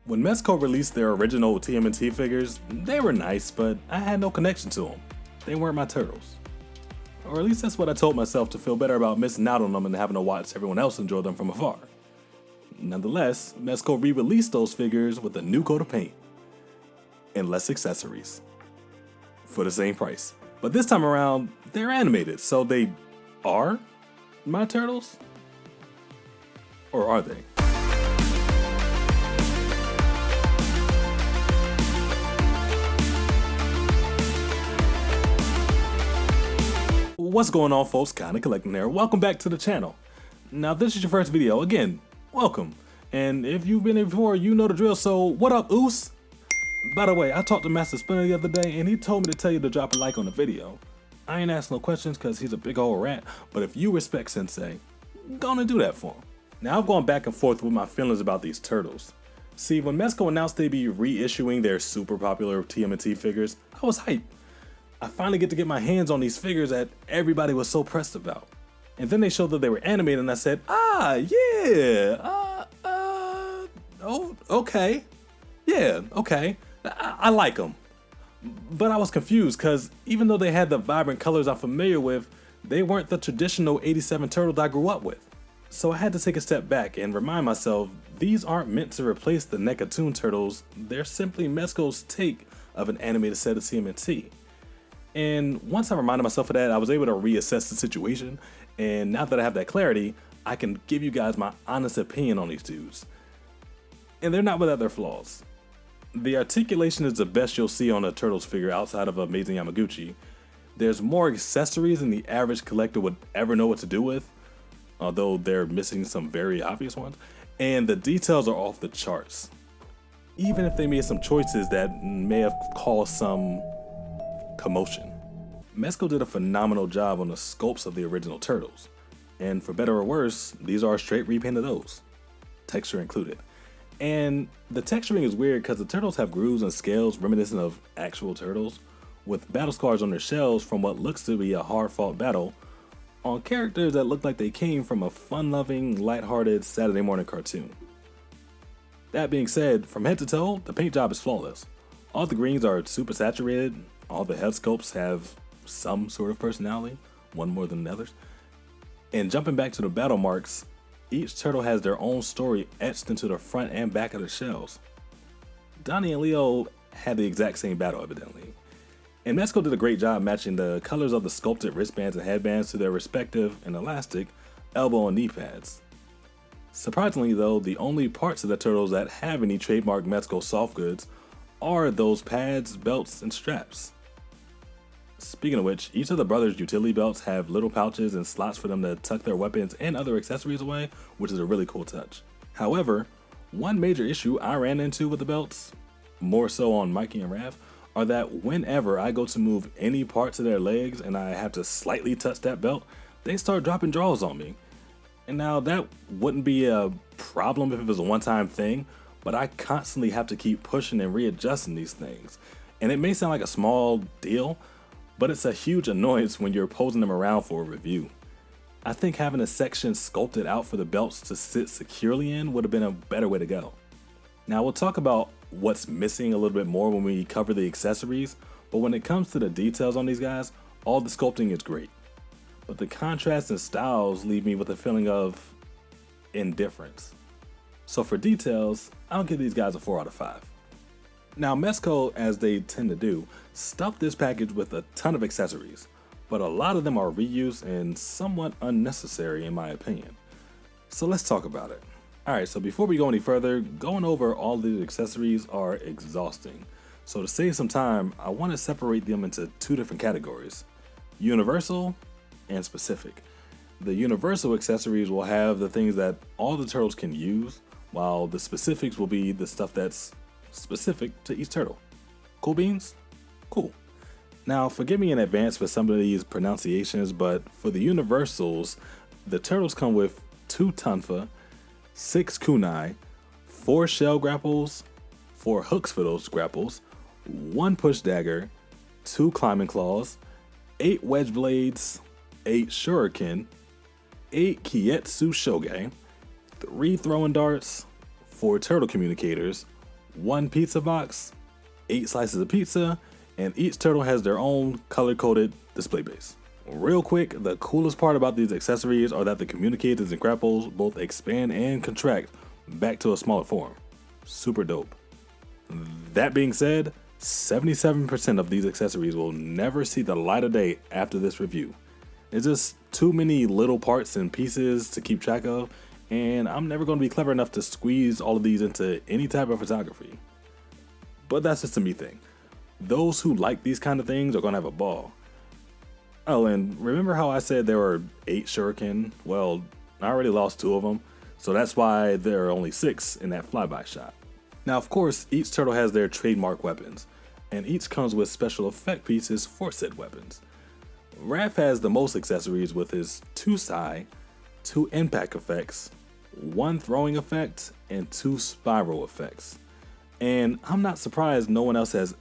When Mezco released their original TMNT figures, they were nice, but I had no connection to them. They weren't my turtles. Or at least that's what I told myself to feel better about missing out on them and having to watch everyone else enjoy them from afar. Nonetheless, Mezco re-released those figures with a new coat of paint and less accessories for the same price. But this time around, they're animated, so they are my turtles? Or are they? What's going on, folks? Kinda Collecting there. Welcome back to the channel. Now, if this is your first video, again, welcome. And if you've been here before, you know the drill, so what up, Oos? By the way, I talked to Master Splinter the other day, and he told me to tell you to drop a like on the video. I ain't asking no questions, because he's a big old rat, but if you respect Sensei, gonna do that for him. Now, I've gone back and forth with my feelings about these turtles. See, when Mezco announced they'd be reissuing their super popular TMNT figures, I was hyped. I finally get to get my hands on these figures that everybody was so pressed about. And then they showed that they were animated and I said, oh, okay. Yeah, okay. I like them. But I was confused because even though they had the vibrant colors I'm familiar with, they weren't the traditional 87 turtles I grew up with. So I had to take a step back and remind myself, these aren't meant to replace the NECA turtles, they're simply Mezco's take of an animated set of TMNT. And once I reminded myself of that, I was able to reassess the situation, and now that I have that clarity, I can give you guys my honest opinion on these dudes. And they're not without their flaws. The articulation is the best you'll see on a Turtles figure outside of Amazing Yamaguchi. There's more accessories than the average collector would ever know what to do with, although they're missing some very obvious ones, and the details are off the charts. Even if they made some choices that may have caused some commotion. Mezco did a phenomenal job on the sculpts of the original turtles, and for better or worse, these are a straight repaint of those, texture included. And the texturing is weird because the turtles have grooves and scales reminiscent of actual turtles, with battle scars on their shells from what looks to be a hard-fought battle on characters that look like they came from a fun-loving, lighthearted Saturday morning cartoon. That being said, from head to toe, the paint job is flawless. All the greens are super saturated. All the head sculpts have some sort of personality, one more than the others. And jumping back to the battle marks, each turtle has their own story etched into the front and back of the shells. Donnie and Leo had the exact same battle, evidently. And Mezco did a great job matching the colors of the sculpted wristbands and headbands to their respective and elastic elbow and knee pads. Surprisingly though, the only parts of the turtles that have any trademark Mezco soft goods are those pads, belts, and straps. Speaking of which, each of the brothers' utility belts have little pouches and slots for them to tuck their weapons and other accessories away, which is a really cool touch. However, one major issue I ran into with the belts, more so on Mikey and Raph, are that whenever I go to move any parts of their legs and I have to slightly touch that belt, they start dropping draws on me. And now that wouldn't be a problem if it was a one-time thing, but I constantly have to keep pushing and readjusting these things. And it may sound like a small deal, but it's a huge annoyance when you're posing them around for a review. I think having a section sculpted out for the belts to sit securely in would have been a better way to go. Now we'll talk about what's missing a little bit more when we cover the accessories, but when it comes to the details on these guys, all the sculpting is great. But the contrast and styles leave me with a feeling of indifference. So for details, I'll give these guys a 4 out of 5. Now Mezco, as they tend to do, stuffed this package with a ton of accessories, but a lot of them are reused and somewhat unnecessary in my opinion. So let's talk about it. Alright, so before we go any further, going over all these accessories are exhausting. So to save some time, I want to separate them into two different categories: universal and specific. The universal accessories will have the things that all the turtles can use, while the specifics will be the stuff that's specific to each turtle. Cool beans? Cool. Now, forgive me in advance for some of these pronunciations, but for the universals, the turtles come with 2 tonfa, 6 kunai, 4 shell grapples, 4 hooks for those grapples, 1 push dagger, 2 climbing claws, 8 wedge blades, 8 shuriken, 8 kietsu shoge, 3 throwing darts, 4 turtle communicators, one pizza box, 8 slices of pizza, and each turtle has their own color-coded display base. Real quick, the coolest part about these accessories are that the communicators and grapples both expand and contract back to a smaller form. Super dope. That being said, 77% of these accessories will never see the light of day after this review. It's just too many little parts and pieces to keep track of, and I'm never going to be clever enough to squeeze all of these into any type of photography. But that's just a me thing. Those who like these kind of things are going to have a ball. Oh, and remember how I said there were 8 shuriken? Well, I already lost 2 of them, so that's why there are only 6 in that flyby shot. Now, of course, each turtle has their trademark weapons, and each comes with special effect pieces for said weapons. Raph has the most accessories with his 2 Sai, 2 impact effects, 1 throwing effect, and 2 spiral effects. And I'm not surprised no one else has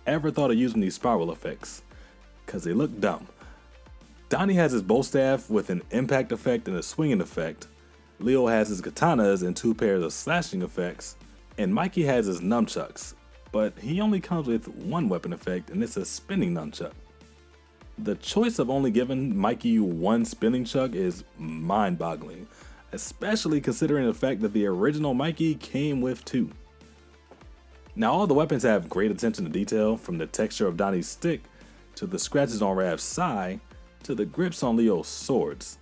ever thought of using these spiral effects, because they look dumb. Donnie has his bow staff with an impact effect and a swinging effect. Leo has his katanas and 2 pairs of slashing effects. And Mikey has his nunchucks, but he only comes with 1 weapon effect, and it's a spinning nunchuck. The choice of only giving Mikey 1 spinning chuck is mind-boggling, especially considering the fact that the original Mikey came with 2. Now, all the weapons have great attention to detail, from the texture of Donnie's stick, to the scratches on Raph's Sai, to the grips on Leo's swords.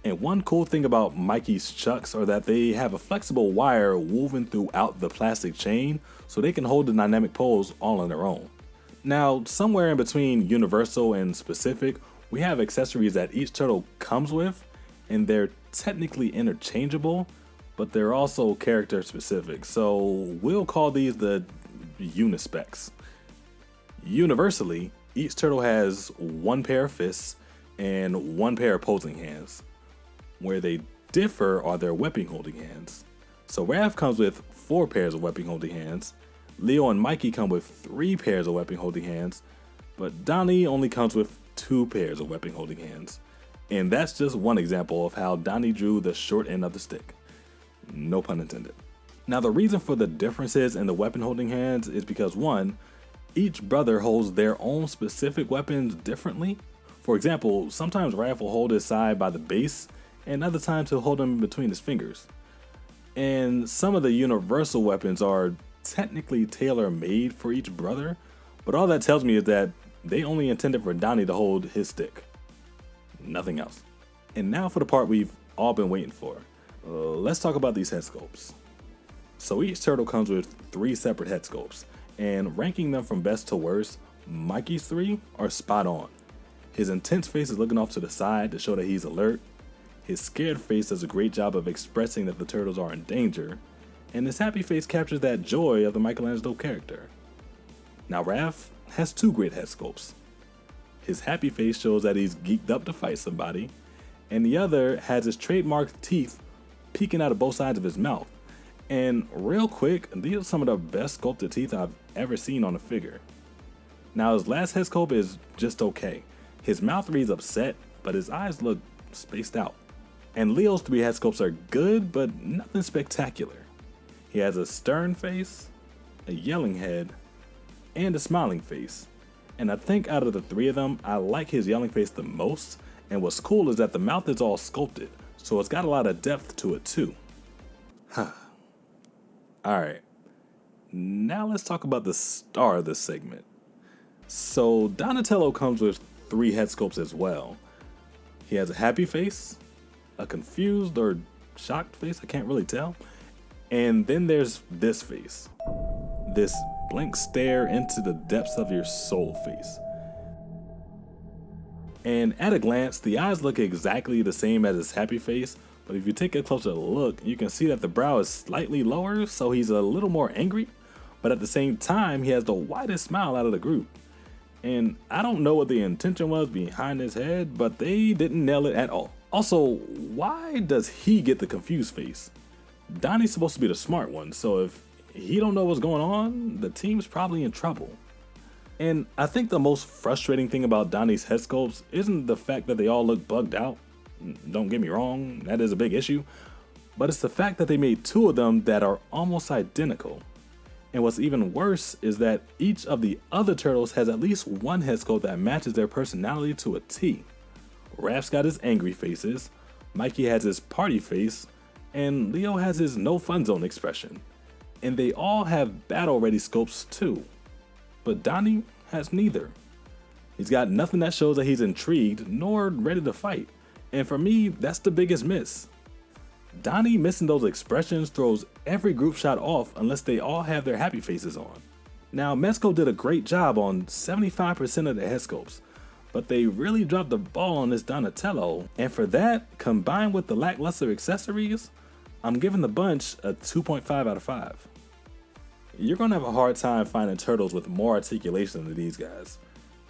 And one cool thing about Mikey's chucks are that they have a flexible wire woven throughout the plastic chain, so they can hold the dynamic pose all on their own. Now, somewhere in between universal and specific, we have accessories that each turtle comes with, and they're technically interchangeable, but they're also character specific, so we'll call these the unispecs. Universally, each turtle has 1 pair of fists and 1 pair of opposing hands. Where they differ are their weapon holding hands. So Raph comes with 4 pairs of weapon holding hands, Leo and Mikey come with 3 pairs of weapon holding hands, but Donnie only comes with 2 pairs of weapon holding hands. And that's just one example of how Donnie drew the short end of the stick. No pun intended. Now, the reason for the differences in the weapon holding hands is because 1, each brother holds their own specific weapons differently. For example, sometimes Raph will hold his side by the base, and other times he'll hold them between his fingers. And some of the universal weapons are technically tailor-made for each brother, but all that tells me is that they only intended for Donnie to hold his stick. Nothing else. And now for the part we've all been waiting for. Let's talk about these head sculpts. So each turtle comes with 3 separate head sculpts, and ranking them from best to worst, Mikey's 3 are spot on. His intense face is looking off to the side to show that he's alert. His scared face does a great job of expressing that the turtles are in danger, and his happy face captures that joy of the Michelangelo character. Now Raph has 2 great head sculpts. His happy face shows that he's geeked up to fight somebody, and the other has his trademark teeth peeking out of both sides of his mouth. And real quick, these are some of the best sculpted teeth I've ever seen on a figure. Now his last head sculpt is just okay. His mouth reads upset, but his eyes look spaced out. And Leo's 3 head sculpts are good, but nothing spectacular. He has a stern face, a yelling head, and a smiling face. And I think out of the 3 of them, I like his yelling face the most, and what's cool is that the mouth is all sculpted, so it's got a lot of depth to it too. Alright, now let's talk about the star of this segment. So Donatello comes with 3 head sculpts as well. He has a happy face, a confused or shocked face, I can't really tell. And then there's this face. This blank stare into the depths of your soul face. And at a glance, the eyes look exactly the same as his happy face, but if you take a closer look, you can see that the brow is slightly lower, so he's a little more angry, but at the same time, he has the widest smile out of the group. And I don't know what the intention was behind his head, but they didn't nail it at all. Also, why does he get the confused face? Donnie's supposed to be the smart one, so if he don't know what's going on, the team's probably in trouble. And I think the most frustrating thing about Donnie's head sculpts isn't the fact that they all look bugged out. Don't get me wrong, that is a big issue. but it's the fact that they made two of them that are almost identical. And what's even worse is that each of the other turtles has at least one head sculpt that matches their personality to a T. Raph's got his angry faces, Mikey has his party face, and Leo has his no fun zone expression. And they all have battle ready sculpts too. But Donnie has neither. He's got nothing that shows that he's intrigued nor ready to fight. And for me, that's the biggest miss. Donnie missing those expressions throws every group shot off unless they all have their happy faces on. Now, Mezco did a great job on 75% of the head sculpts, but they really dropped the ball on this Donatello, and for that, combined with the lackluster accessories, I'm giving the bunch a 2.5 out of 5. You're gonna have a hard time finding turtles with more articulation than these guys.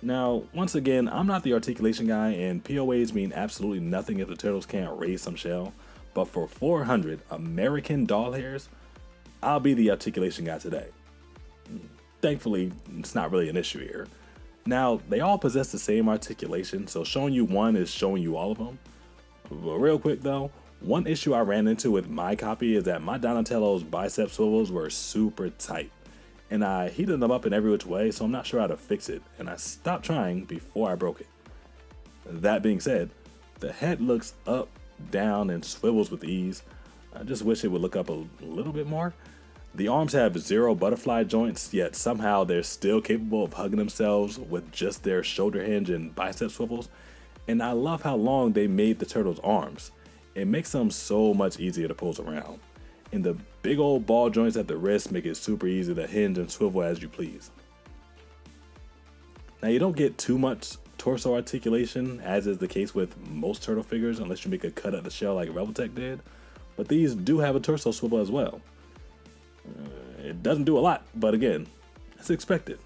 Now, once again, I'm not the articulation guy, and POAs mean absolutely nothing if the turtles can't raise some shell, but for 400 American doll hairs, I'll be the articulation guy today. Thankfully, it's not really an issue here. Now, they all possess the same articulation, so showing you one is showing you all of them. But real quick though, one issue I ran into with my copy is that my Donatello's bicep swivels were super tight, and I heated them up in every which way, so I'm not sure how to fix it, and I stopped trying before I broke it. That being said, the head looks up, down, and swivels with ease. I just wish it would look up a little bit more. The arms have zero butterfly joints, yet somehow they're still capable of hugging themselves with just their shoulder hinge and bicep swivels. And I love how long they made the turtles' arms. It makes them so much easier to pose around. And the big old ball joints at the wrist make it super easy to hinge and swivel as you please. Now, you don't get too much torso articulation, as is the case with most turtle figures, unless you make a cut at the shell like Revoltech did, but these do have a torso swivel as well. It doesn't do a lot, but again, it's expected.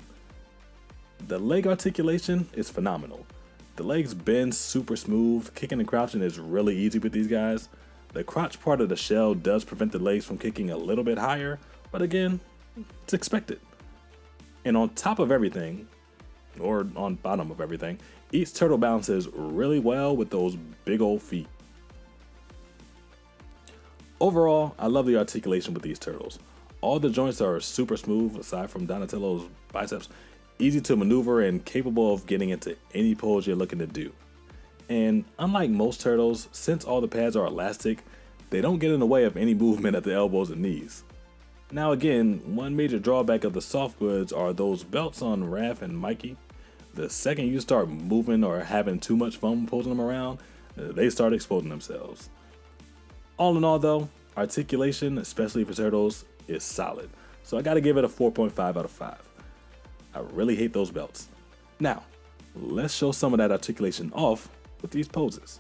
The leg articulation is phenomenal. The legs bend super smooth, kicking and crouching is really easy with these guys. The crotch part of the shell does prevent the legs from kicking a little bit higher, but again, it's expected. And on top of everything, or on bottom of everything, each turtle balances really well with those big old feet. Overall, I love the articulation with these turtles. All the joints are super smooth aside from Donatello's biceps, easy to maneuver and capable of getting into any pose you're looking to do. And unlike most turtles, since all the pads are elastic, they don't get in the way of any movement at the elbows and knees. Now again, one major drawback of the soft goods are those belts on Raph and Mikey. The second you start moving or having too much fun posing them around, they start exposing themselves. All in all though, articulation, especially for turtles, is solid. So I gotta give it a 4.5 out of 5. I really hate those belts. Now, let's show some of that articulation off with these poses.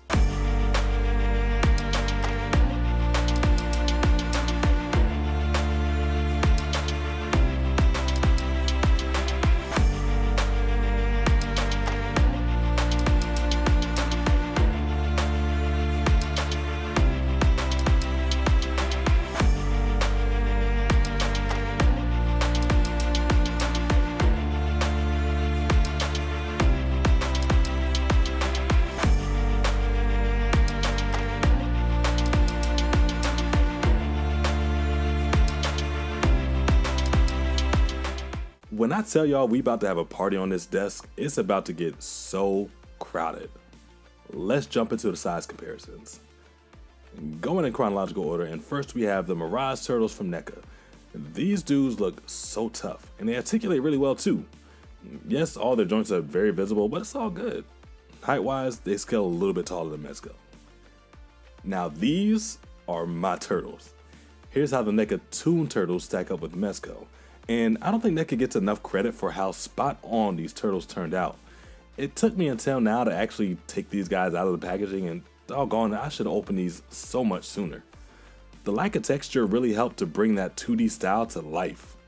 When I tell y'all we about to have a party on this desk, it's about to get so crowded. Let's jump into the size comparisons. Going in chronological order, and first we have the Mirage Turtles from NECA. These dudes look so tough, and they articulate really well too. Yes, all their joints are very visible, but it's all good. Height-wise, they scale a little bit taller than Mezco. Now these are my turtles. Here's how the NECA Toon Turtles stack up with Mezco. And I don't think NECA gets enough credit for how spot on these turtles turned out. It took me until now to actually take these guys out of the packaging, and doggone it, I should have opened these so much sooner. The lack of texture really helped to bring that 2D style to life.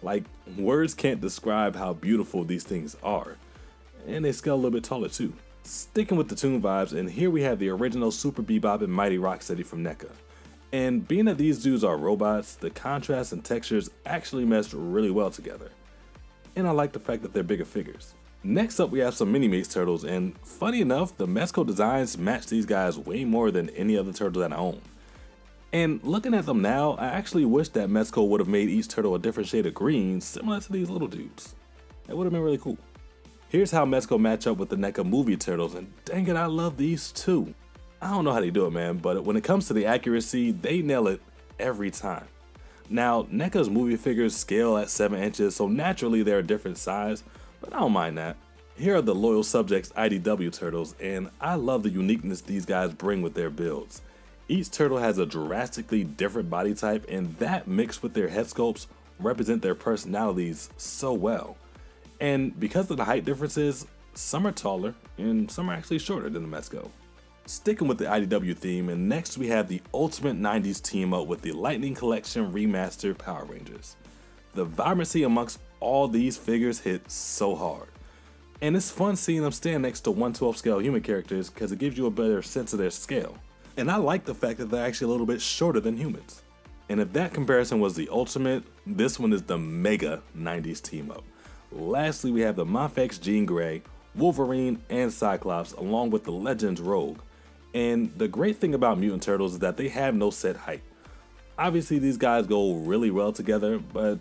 Like, words can't describe how beautiful these things are. And they scale a little bit taller too. Sticking with the Toon vibes, and here we have the original Super Bebop and Mighty Rocksteady from NECA. And being that these dudes are robots, the contrast and textures actually meshed really well together. And I like the fact that they're bigger figures. Next up we have some Mini-Mates turtles, and funny enough, the Mezco designs match these guys way more than any other turtle that I own. And looking at them now, I actually wish that Mezco would have made each turtle a different shade of green, similar to these little dudes. That would have been really cool. Here's how Mezco match up with the NECA movie turtles, and dang it, I love these too. I don't know how they do it, man, but when it comes to the accuracy, they nail it every time. Now, NECA's movie figures scale at 7 inches, so naturally they're a different size, but I don't mind that. Here are the Loyal Subjects IDW turtles, and I love the uniqueness these guys bring with their builds. Each turtle has a drastically different body type, and that mixed with their head sculpts represent their personalities so well. And because of the height differences, some are taller and some are actually shorter than the Mezco. Sticking with the IDW theme, and next we have the ultimate 90s team up with the Lightning Collection Remastered Power Rangers. The vibrancy amongst all these figures hit so hard. And it's fun seeing them stand next to 1/12 scale human characters because it gives you a better sense of their scale. And I like the fact that they're actually a little bit shorter than humans. And if that comparison was the ultimate, this one is the mega 90s team up. Lastly, we have the Mafex Jean Grey, Wolverine, and Cyclops along with the Legends Rogue. And the great thing about Mutant Turtles is that they have no set height. Obviously these guys go really well together, but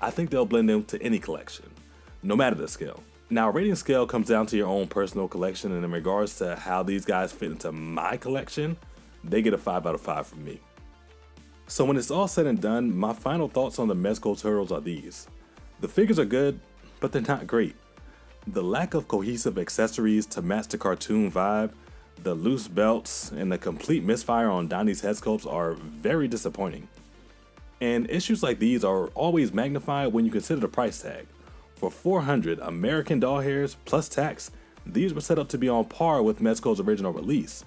I think they'll blend into any collection, no matter the scale. Now, rating scale comes down to your own personal collection, and in regards to how these guys fit into my collection, they get a 5 out of 5 from me. So when it's all said and done, my final thoughts on the Mezco Turtles are these. The figures are good, but they're not great. The lack of cohesive accessories to match the cartoon vibe, the loose belts, and the complete misfire on Donnie's head sculpts are very disappointing. And issues like these are always magnified when you consider the price tag. For 400 American doll hairs plus tax, these were set up to be on par with Mezco's original release.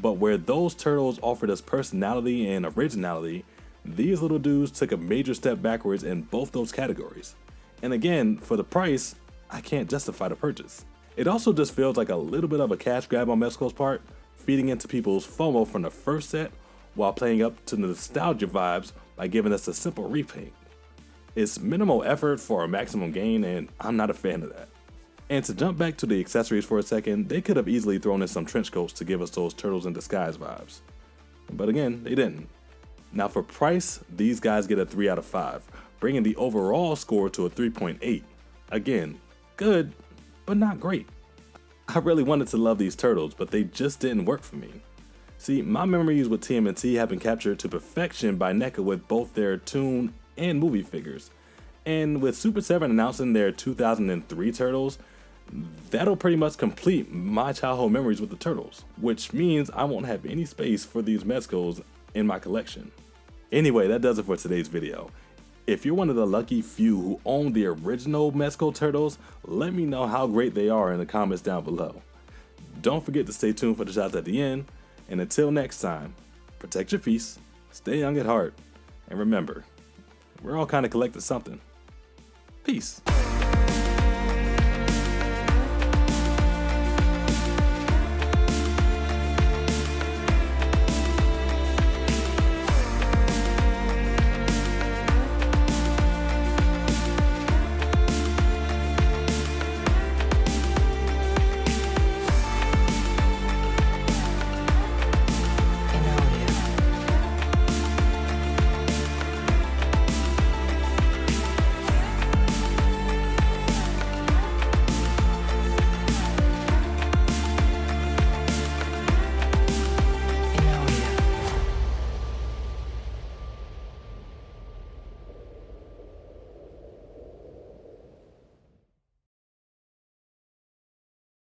But where those turtles offered us personality and originality, these little dudes took a major step backwards in both those categories. And again, for the price, I can't justify the purchase. It also just feels like a little bit of a cash grab on Mezco's part, feeding into people's FOMO from the first set while playing up to the nostalgia vibes by giving us a simple repaint. It's minimal effort for a maximum gain, and I'm not a fan of that. And to jump back to the accessories for a second, they could have easily thrown in some trench coats to give us those Turtles in Disguise vibes. But again, they didn't. Now for price, these guys get a 3 out of 5, bringing the overall score to a 3.8. Again, good, but not great. I really wanted to love these turtles, but they just didn't work for me. See, my memories with TMNT have been captured to perfection by NECA with both their toon and movie figures. And with Super 7 announcing their 2003 Turtles, that'll pretty much complete my childhood memories with the Turtles, which means I won't have any space for these Mezcos in my collection. Anyway, that does it for today's video. If you're one of the lucky few who own the original Mezco Turtles, let me know how great they are in the comments down below. Don't forget to stay tuned for the shots at the end, and until next time, protect your peace, stay young at heart, and remember, we're all kind of collecting something. Peace.